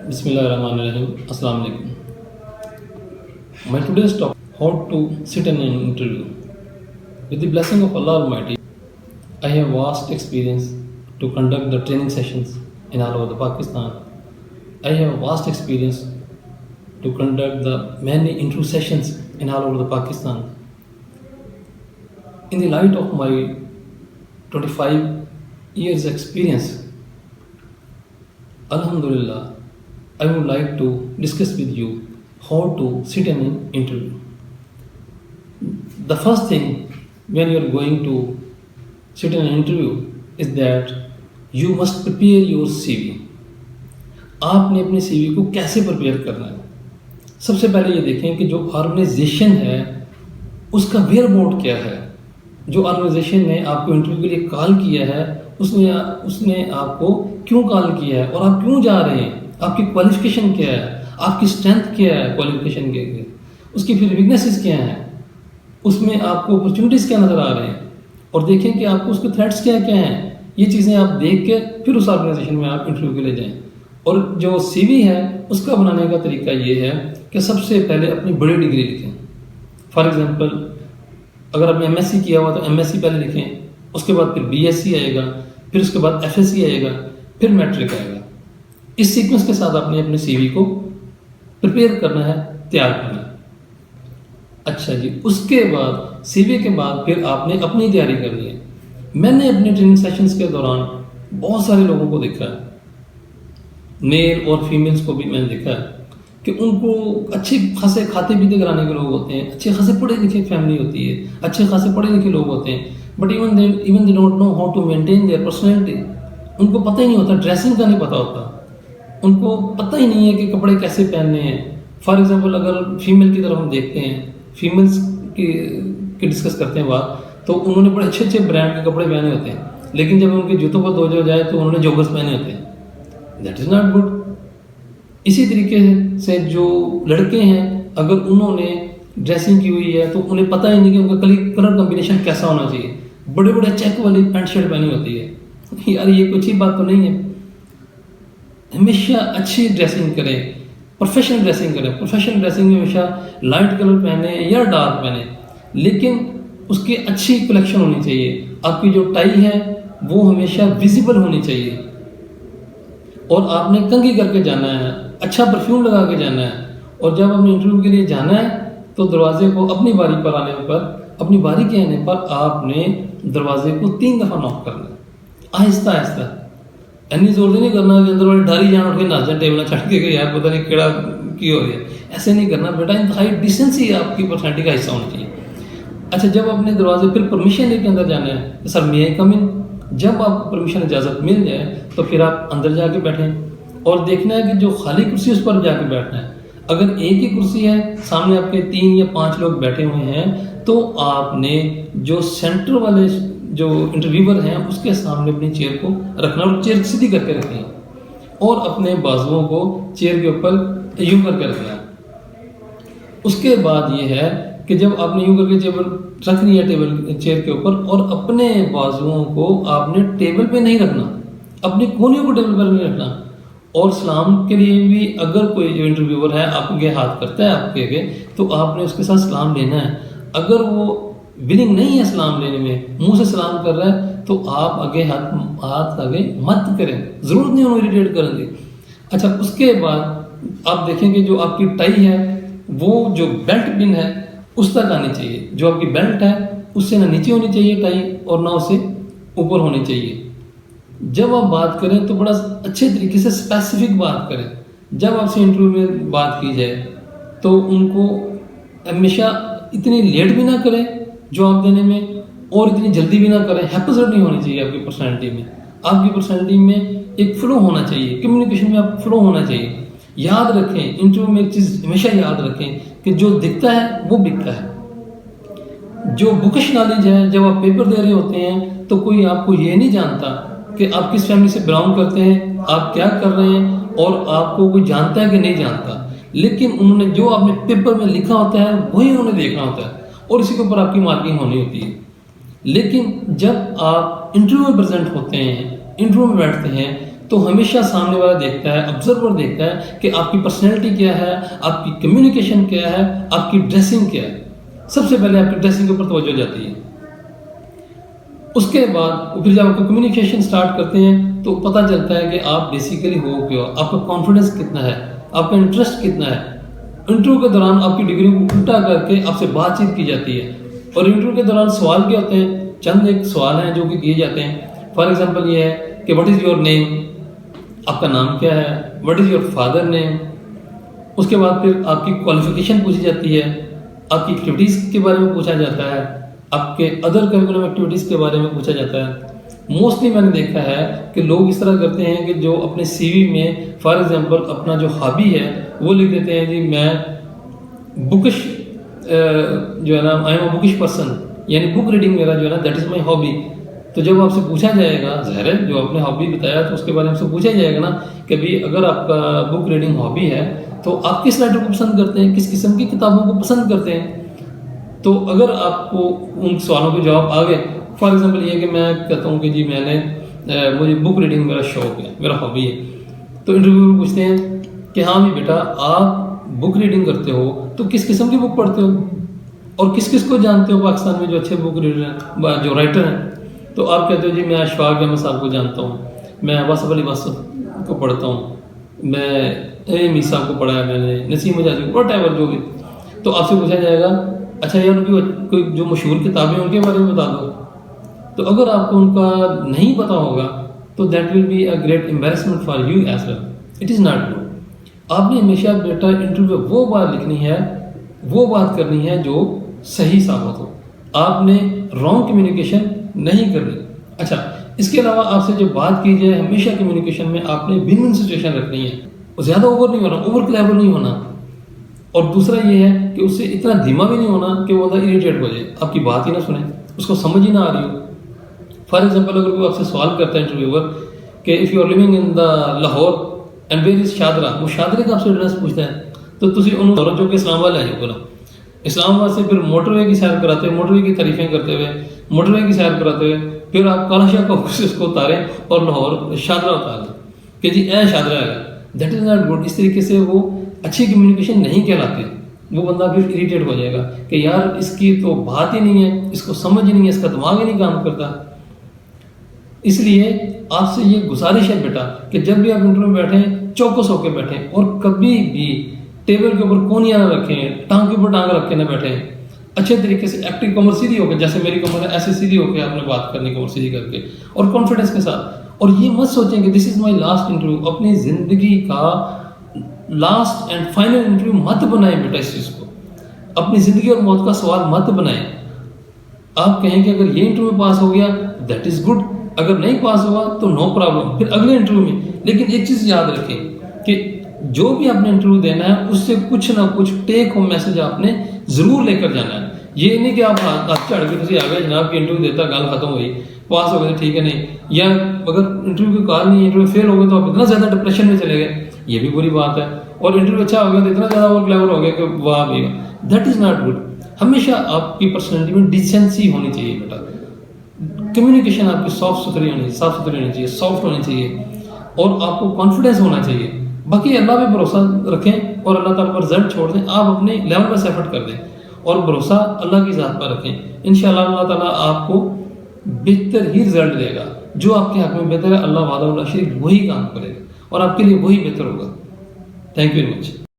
Bismillahirrahmanirrahim. Assalamu alaikum. My today's topic: how to sit in an interview. With the blessing of Allah Almighty, I have vast experience to conduct the training sessions in all over the Pakistan. I have vast experience to conduct the many interview sessions in all over the Pakistan. In the light of my 25 years experience, Alhamdulillah, I would like to discuss with you how to sit in an interview. The first thing when you are going to sit in an interview is that you must prepare your CV. आपने अपने CV को कैसे prepare करना है? सबसे पहले ये देखें कि जो ऑर्गेनाइजेशन है उसका वेयर बोर्ड क्या है। जो ऑर्गेनाइजेशन ने आपको इंटरव्यू के लिए कॉल किया है उसने आपको क्यों कॉल किया है और आप क्यों जा रहे हैं, आपकी क्वालिफिकेशन क्या है, आपकी स्ट्रेंथ क्या है क्वालिफिकेशन के, उसकी फिर वीकनेसेस क्या हैं, उसमें आपको अपॉर्चुनिटीज़ क्या नज़र आ रहे हैं, और देखें कि आपको उसके थ्रेट्स क्या क्या हैं। ये चीज़ें आप देख के फिर उस ऑर्गेनाइजेशन में आप इंटरव्यू के लिए जाएं। और जो CV है उसका बनाने का तरीका ये है कि सबसे पहले अपनी बड़ी डिग्री लिखें। फॉर एग्जांपल अगर आपने MSc किया हुआ तो MSc पहले लिखें, उसके बाद फिर BSc आएगा, फिर उसके बाद FSc आएगा, फिर मैट्रिक आएगा। इस सीक्वेंस के साथ आपने अपने CV को प्रिपेयर करना है, तैयार करना है। अच्छा जी, उसके बाद CV के बाद फिर आपने अपनी तैयारी करनी है। मैंने अपने ट्रेनिंग सेशंस के दौरान बहुत सारे लोगों को देखा है, मेल और फीमेल्स को भी मैंने देखा है कि उनको अच्छे खासे खाते पीते कराने के लोग होते हैं, अच्छे खासे पढ़े लिखे फैमिली होती है, अच्छे खासे पढ़े लिखे लोग होते हैं, but even they don't know how to maintain their personality. उनको पता ही नहीं होता, ड्रेसिंग का नहीं पता होता, उनको पता ही नहीं है कि कपड़े कैसे पहनने हैं। फॉर एग्जांपल अगर फीमेल की तरफ हम देखते हैं, फीमेल्स की डिस्कस करते हैं बात, तो उन्होंने बड़े अच्छे अच्छे ब्रांड के कपड़े पहने होते हैं, लेकिन जब उनके जूतों पर दो जाए तो उन्होंने जॉगर्स पहने होते हैं। That is not good. इसी तरीके से जो लड़के हैं अगर उन्होंने ड्रेसिंग की हुई है तो उन्हें पता ही नहीं कि उनका कलर कॉम्बिनेशन कैसा होना चाहिए। बड़े बड़े चेक वाली पैंट शर्ट पहनी होती है, यार ये कुछ ही बात तो नहीं है। हमेशा अच्छी ड्रेसिंग करें, प्रोफेशनल ड्रेसिंग करें। प्रोफेशनल ड्रेसिंग में हमेशा लाइट कलर पहने या डार्क पहने, लेकिन उसकी अच्छी कलेक्शन होनी चाहिए। आपकी जो टाई है वो हमेशा विजिबल होनी चाहिए, और आपने कंघी करके जाना है, अच्छा परफ्यूम लगा के जाना है। और जब आपने इंटरव्यू के लिए जाना है तो दरवाजे को अपनी बारी पर आने पर, अपनी बारी के आने पर आपने दरवाजे को 3 दफ़ा नॉक करना है, आहिस्ता आहिस्ता। इन्नी जोर से नहीं करना कि अंदर वाले डारी जान उठ के नाच जाए टेबल चढ़ के यार पता नहीं केड़ा की हो रही है, ऐसे नहीं करना बेटा। इंतहाई डिसेंसी आपकी पर्सनैलिटी का हिस्सा होना चाहिए। अच्छा, जब अपने दरवाजे फिर परमिशन लेके अंदर जाना है, सर मे आई कम इन। जब आपको परमिशन इजाज़त मिल जाए तो फिर आप अंदर जाके बैठें, और देखना है कि जो खाली कुर्सी उस पर जाके बैठना है। अगर एक ही कुर्सी है, सामने आपके 3 या 5 लोग बैठे हुए हैं, तो आपने जो सेंटर वाले जो इंटरव्यूअर हैं उसके सामने अपनी चेयर को रखना, और चेयर सीधी करके रखनी है, और अपने बाजुओं को चेयर के ऊपर यूं करके रखना है। उसके बाद ये है कि जब आपने यूं करके चेयर रख लिया टेबल चेयर के ऊपर, और अपने बाजुओं को आपने टेबल पे नहीं रखना, अपनी कोनियों को टेबल पर नहीं रखना। और सलाम के लिए भी अगर कोई जो इंटरव्यूअर है आपके हाथ करता है आपके आगे, तो आपने उसके साथ सलाम लेना है। अगर वो विलिंग नहीं है सलाम लेने में, मुंह से सलाम कर रहा है, तो आप आगे हाथ आगे मत करें, ज़रूरत नहीं उन्हें इरिटेट करेंगे। अच्छा, उसके बाद आप देखेंगे जो आपकी टाई है वो जो बेल्ट पिन है उस तक आनी चाहिए। जो आपकी बेल्ट है उससे ना नीचे होनी चाहिए टाई, और ना उससे ऊपर होनी चाहिए। जब आप बात करें तो बड़ा अच्छे तरीके से स्पेसिफिक बात करें। जब आपसे इंटरव्यू में बात की जाए तो उनको हमेशा इतनी लेट भी ना करें जवाब देने में, और इतनी जल्दी भी ना करें। हैप्पीनेस नहीं होनी चाहिए आपकी पर्सनैलिटी में। आपकी पर्सनैलिटी में एक फ्लो होना चाहिए, कम्युनिकेशन में आप फ्लो होना चाहिए। याद रखें, इंटरव्यू में एक चीज़ हमेशा याद रखें कि जो दिखता है वो बिकता है। जो बुकिश नॉलेज है, जब आप पेपर दे रहे होते हैं तो कोई आपको ये नहीं जानता कि आप किस फैमिली से बिलोंग करते हैं, आप क्या कर रहे हैं, और आपको कोई जानता है कि नहीं जानता। लेकिन उन्होंने जो आपने पेपर में लिखा होता है वही उन्होंने देखना होता है, और इसी के ऊपर आपकी मार्किंग होनी होती है। लेकिन जब आप इंटरव्यू में प्रेजेंट होते हैं, इंटरव्यू में बैठते हैं, तो हमेशा सामने वाला देखता है, ऑब्जर्वर देखता है कि आपकी पर्सनैलिटी क्या है, आपकी कम्युनिकेशन क्या है, आपकी ड्रेसिंग क्या है। सबसे पहले आपकी ड्रेसिंग के ऊपर तवज्जो जाती है। उसके बाद फिर जब आप कम्युनिकेशन स्टार्ट करते हैं तो पता चलता है कि आप बेसिकली हो क्या, आपका कॉन्फिडेंस कितना है, आपका इंटरेस्ट कितना है। इंटरव्यू के दौरान आपकी डिग्री को उल्टा करके आपसे बातचीत की जाती है। और इंटरव्यू के दौरान सवाल क्या होते हैं, चंद एक सवाल हैं जो कि किए जाते हैं। फॉर एग्जांपल ये है कि व्हाट इज़ योर नेम, आपका नाम क्या है, what is your father name. उसके बाद फिर आपकी क्वालिफिकेशन पूछी जाती है, आपकी एक्टिविटीज़ के बारे में पूछा जाता है, आपके अदर करिकुलम एक्टिविटीज़ के बारे में पूछा जाता है। मोस्टली मैंने देखा है कि लोग इस तरह करते हैं कि जो अपने सीवी में फॉर एग्जांपल अपना जो हॉबी है वो लिख देते हैं जी मैं बुकिश जो है ना, I am a bookish person, यानी बुक रीडिंग मेरा जो है ना दैट इज़ माई हॉबी। तो जब आपसे पूछा जाएगा, ज़ाहिर है जो आपने हॉबी बताया तो उसके बारे में आपसे पूछा जाएगा ना कि भाई अगर आपका बुक रीडिंग हॉबी है तो आप किस राइटर को पसंद करते हैं, किस किस्म की किताबों को पसंद करते हैं। तो अगर आपको उन सवालों के जवाब आ गए, फॉर एग्जांपल ये कि मैं कहता हूँ कि जी मुझे बुक रीडिंग मेरा शौक है, मेरा हॉबी है, तो इंटरव्यू पूछते हैं कि हाँ भी बेटा आप बुक रीडिंग करते हो तो किस किस्म की बुक पढ़ते हो और किस किस को जानते हो पाकिस्तान में जो अच्छे बुक रीडर हैं, जो राइटर हैं। तो आप कहते हो जी मैं अशफाक अहमद साहब को जानता हूँ, मैं वासिफ अली वासिफ को पढ़ता हूँ, मैं मीर साहब को पढ़ा है मैंने, नसीम मुजाहिद को, व्हाटएवर जो भी। तो आपसे पूछा जाएगा अच्छा यार उनकी कोई जो मशहूर किताबें हैं उनके बारे में बता दो। तो अगर आपको उनका नहीं पता होगा तो that will be a great embarrassment for you as well, it is not good. आपने हमेशा बेटा इंटरव्यू में वो बात लिखनी है, वो बात करनी है जो सही साबित हो, आपने रॉन्ग कम्युनिकेशन नहीं करनी। अच्छा, इसके अलावा आपसे जो बात की जाए हमेशा कम्युनिकेशन में आपने विन विन सिचुएशन रखनी है, ज़्यादा ओवर नहीं होना, ओवर क्लेवर नहीं होना। और दूसरा ये है कि उससे इतना धीमा भी नहीं होना कि वो बंदा इरिटेट हो जाए, आपकी बात ही ना सुने, उसको समझ ही ना आ रही हो। फॉर एग्जांपल अगर कोई आपसे सवाल करता है इंटरव्यूअर कि if you are living in the Lahore and where is Shahdara, वो शादरे का आपसे एड्रेस पूछता है तो तुम उन्होंने जो कि इस्लामाबाद है बोला, इस्लामाबाद से फिर मोटरवे की सैर कराते हुए, मोटरवे की तारीफें करते हुए, मोटरवे की सैर कराते हुए फिर आप कालाशाह का उसको उतारें और लाहौर शादरा उतार दें कि जी ए शादरा है, दैट इज़ नॉट गुड। इस तरीके से वो अच्छी कम्युनिकेशन नहीं कहलाती। वो बंदा फिर इरिटेट हो जाएगा कि यार इसकी तो बात ही नहीं है, इसको समझ ही नहीं है, इसका दिमाग ही नहीं काम करता। इसलिए आपसे ये गुजारिश है बेटा कि जब भी आप इंटरव्यू में बैठें चौकस होकर बैठें और कभी भी टेबल के ऊपर कोनियाँ ना रखें, टांग के ऊपर टांग रख के ना बैठें। अच्छे तरीके से एक्टिव कमर सीधी होकर, जैसे मेरी कमर है ऐसे सीधी होकर आपने बात करनी, कमर सीधी करके और कॉन्फिडेंस के साथ। और ये मत सोचें कि this is my last interview, अपनी ज़िंदगी का लास्ट एंड फाइनल इंटरव्यू मत बनाएं बेटा। इस चीज़ को अपनी ज़िंदगी और मौत का सवाल मत बनाएं। आप कहें कि अगर ये इंटरव्यू पास हो गया दैट इज़ गुड, अगर नहीं पास हुआ तो नो प्रॉब्लम, फिर अगले इंटरव्यू में। लेकिन एक चीज़ याद रखें कि जो भी आपने इंटरव्यू देना है उससे कुछ ना कुछ टेक होम मैसेज आपने ज़रूर लेकर जाना है। ये नहीं कि आप हाथ चढ़ के तुझे आ गए जनाब की इंटरव्यू देता, गल खत्म हुई, पास हो गए ठीक है नहीं, या अगर इंटरव्यू की कार नहीं, इंटरव्यू फेल हो गए तो आप इतना ज़्यादा डिप्रेशन में चले गए, ये भी बुरी बात है। और इंटरव्यू अच्छा हो गया तो इतना ज़्यादा और क्लेवर हो गया कि वाह भैया, दैट इज़ नॉट गुड। हमेशा आपकी पर्सनैलिटी में डिसेंसी होनी चाहिए बेटा। कम्युनिकेशन आपकी साफ सुथरी होनी चाहिए, साफ सुथरी होनी चाहिए, सॉफ्ट होनी चाहिए और आपको कॉन्फिडेंस होना चाहिए। बाकी अल्लाह पे भरोसा रखें और अल्लाह ताला पर रिजल्ट छोड़ दें, आप अपने लेवल पर एफर्ट कर दें और भरोसा अल्लाह की ज़ात पर रखें। इंशाअल्लाह अल्लाह ताला आपको बेहतर ही रिजल्ट देगा। जो आपके हक में बेहतर है, अल्लाह वादा शरीक वही काम करेगा और आपके लिए वही बेहतर होगा। Thank you very much.